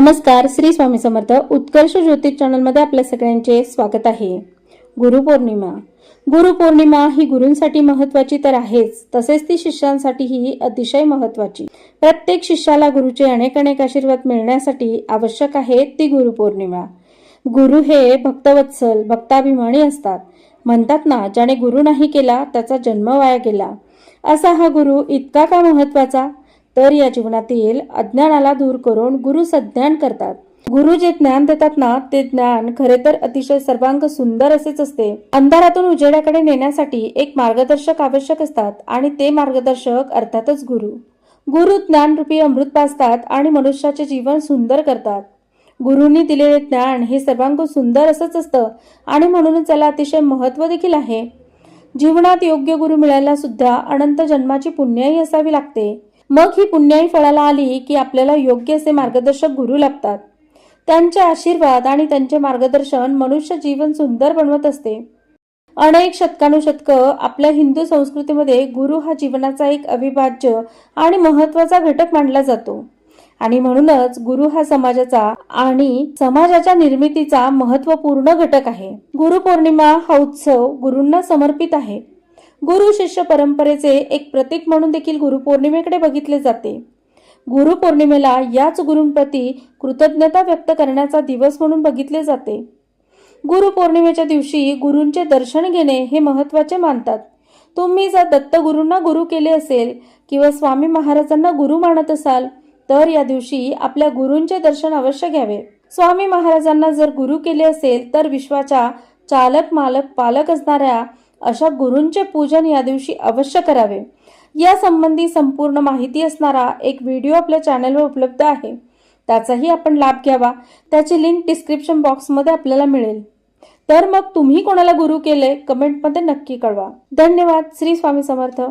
नमस्कार, श्री स्वामी समर्थ उत्कर्ष ज्योतिष चॅनल मध्ये आपल्या सगळ्यांचे स्वागत आहे। गुरुपौर्णिमा ही गुरूंसाठी महत्त्वाची तर आहेच, तसेच ती शिष्यांसाठीही अतिशय महत्त्वाची। प्रत्येक शिष्याला गुरुचे अनेक अनेक आशीर्वाद मिळण्यासाठी आवश्यक आहे ती गुरुपौर्णिमा। गुरु हे भक्तवत्सल भक्ताभिमानी असतात। म्हणतात ना, ज्याने गुरु नाही केला त्याचा जन्म वाया गेला। असा हा गुरु इतका का महत्त्वाचा? तर या जीवनातील अज्ञानाला दूर करून गुरु सज्ञान करतात। गुरु जे ज्ञान देतात ना, ते ज्ञान खरे तर अतिशय सर्वांग सुंदर असेच असते। अंधारातून उजेडाकडे नेण्यासाठी एक मार्गदर्शक आवश्यक असतात आणि ते मार्गदर्शक अर्थातच गुरु। गुरु ज्ञानरूपी अमृत पाजतात आणि मनुष्याचे जीवन सुंदर करतात। गुरूंनी दिलेले ज्ञान हे सर्वांग सुंदर असंच असतं आणि म्हणूनच त्याला अतिशय महत्त्व देखील आहे। जीवनात योग्य गुरु मिळायला सुद्धा अनंत जन्माची पुण्याई असावी लागते। मग ही पुण्याई फळाला आली की आपल्याला योग्य असे मार्गदर्शक गुरु लाभतात। त्यांचे आशीर्वाद आणि त्यांचे मार्गदर्शन मनुष्य जीवन सुंदर बनवत असते। अनेक शतकानुशतक आपल्या हिंदू संस्कृतीमध्ये गुरु हा जीवनाचा एक अविभाज्य आणि महत्त्वाचा घटक मानला जातो आणि म्हणूनच गुरु हा समाजाच्या निर्मितीचा महत्त्वपूर्ण घटक आहे। गुरुपौर्णिमा हा उत्सव गुरूंना समर्पित आहे। गुरु शिष्य परंपरेचे एक प्रतीक म्हणून देखील गुरुपौर्णिमेकडे बघितले जाते। गुरुपौर्णिमेला याच गुरूंप्रती कृतज्ञता व्यक्त करण्याचा दिवस म्हणून बघितले जाते। गुरुपौर्णिमेच्या दिवशी गुरूंचे दर्शन घेणे हे महत्त्वाचे मानतात। तुम्ही जर दत्त गुरूंना गुरु केले असेल किंवा स्वामी महाराजांना गुरु मानत असाल तर या दिवशी आपल्या गुरूंचे दर्शन अवश्य घ्यावे। स्वामी महाराजांना जर गुरु केले असेल तर विश्वाच्या चालक मालक पालक असणाऱ्या अशा गुरूंचे पूजन या दिवशी अवश्य करावे। या संबंधी संपूर्ण माहिती असणारा एक व्हिडिओ आपल्या चॅनलवर उपलब्ध आहे, त्याचाही आपण लाभ घ्यावा। त्याची लिंक डिस्क्रिप्शन बॉक्समध्ये आपल्याला मिळेल। तर मग तुम्ही कोणाला गुरु केले कमेंटमध्ये नक्की कळवा। धन्यवाद। श्री स्वामी समर्थ।